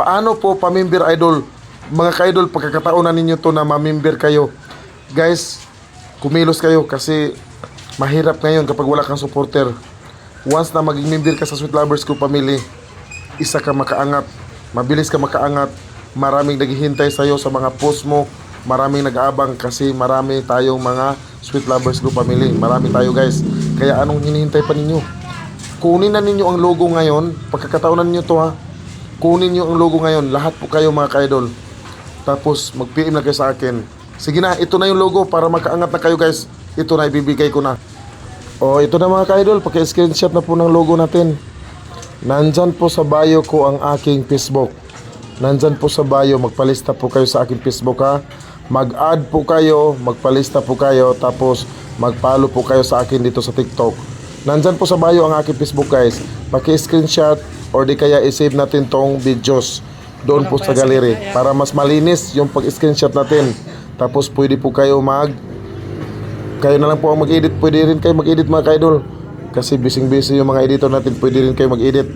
Paano po pamimber idol? Mga ka-idol, pagkakataon na ninyo to na mamimber kayo. Guys, kumilos kayo kasi mahirap ngayon kapag wala kang supporter. Once na maging member ka sa Sweet Lovers Group Family, isa ka makaangat, mabilis ka makaangat, maraming naghihintay sa'yo sa mga post mo, maraming nag-aabang kasi marami tayong mga Sweet Lovers Group Family. Marami tayo guys. Kaya anong hinihintay pa ninyo? Kunin na ninyo ang logo ngayon. Pagkakataon na ninyo to ha. Kunin nyo ang logo ngayon. Lahat po kayo mga ka-idol. Tapos mag-PM na kayo sa akin. Sige na, ito na yung logo para makaangat na kayo guys. Ito na, ibibigay ko na. O, ito na mga ka-idol. Paki-screenshot na po ng logo natin. Nandyan po sa bio ko ang aking Facebook. Nandyan po sa bio. Magpalista po kayo sa aking Facebook ha. Mag-add po kayo. Magpalista po kayo. Tapos mag-follow po kayo sa akin dito sa TikTok. Nandyan po sa bio ang aking Facebook guys. Paki-screenshot or di kaya i-save natin tong videos doon po sa gallery para mas malinis yung pag-screenshot natin. Tapos pwede po kayo kayo na lang po ang mag-edit. Pwede rin kayo mag-edit mga ka-idol kasi busy yung mga editor natin. Pwede rin kayo mag-edit.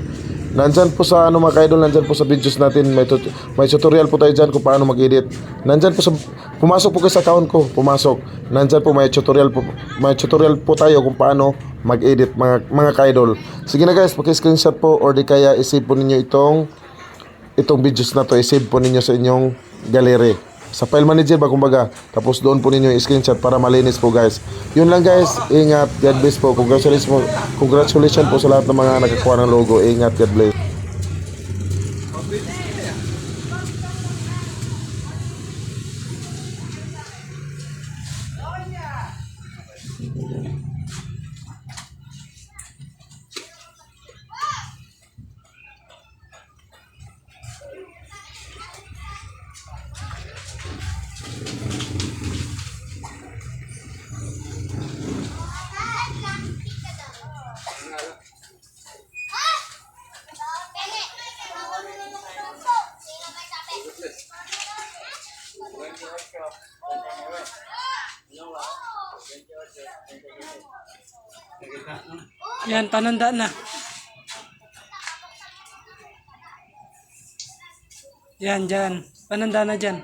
Nandyan po sa mga ka-idol, nandyan po sa videos natin may tutorial po tayo dyan kung paano mag-edit. Nandyan po pumasok po kayo sa account ko, pumasok. Nandyan po may tutorial po tayo kung paano mag-edit mga ka-idol. Sige na guys, paki-screenshot po or di kaya i-save po ninyo itong videos na to, i-save po ninyo sa inyong gallery. Sa file manager ba kumbaga. Tapos doon po ninyo i-screenshot para malinis po guys. Yun lang guys. Ingat. God bless po. Congratulations po sa lahat ng mga nakakuha ng logo. Ingat. God bless. Yan, pananda na. Yan, dyan. Pananda na dyan.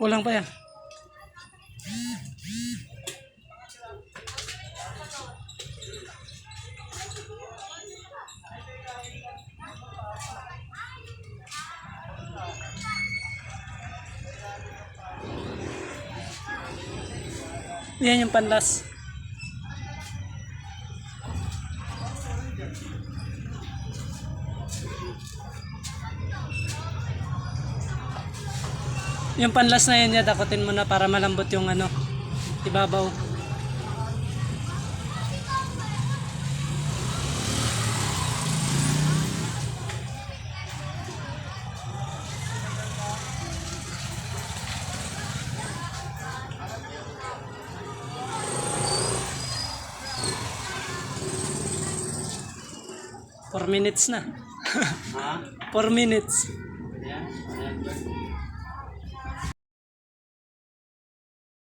Kulang pa yan. Yan yung panlas. Yung panlas na yun, dakutin mo na para malambot yung ibabaw. Four minutes na. 4 minutes.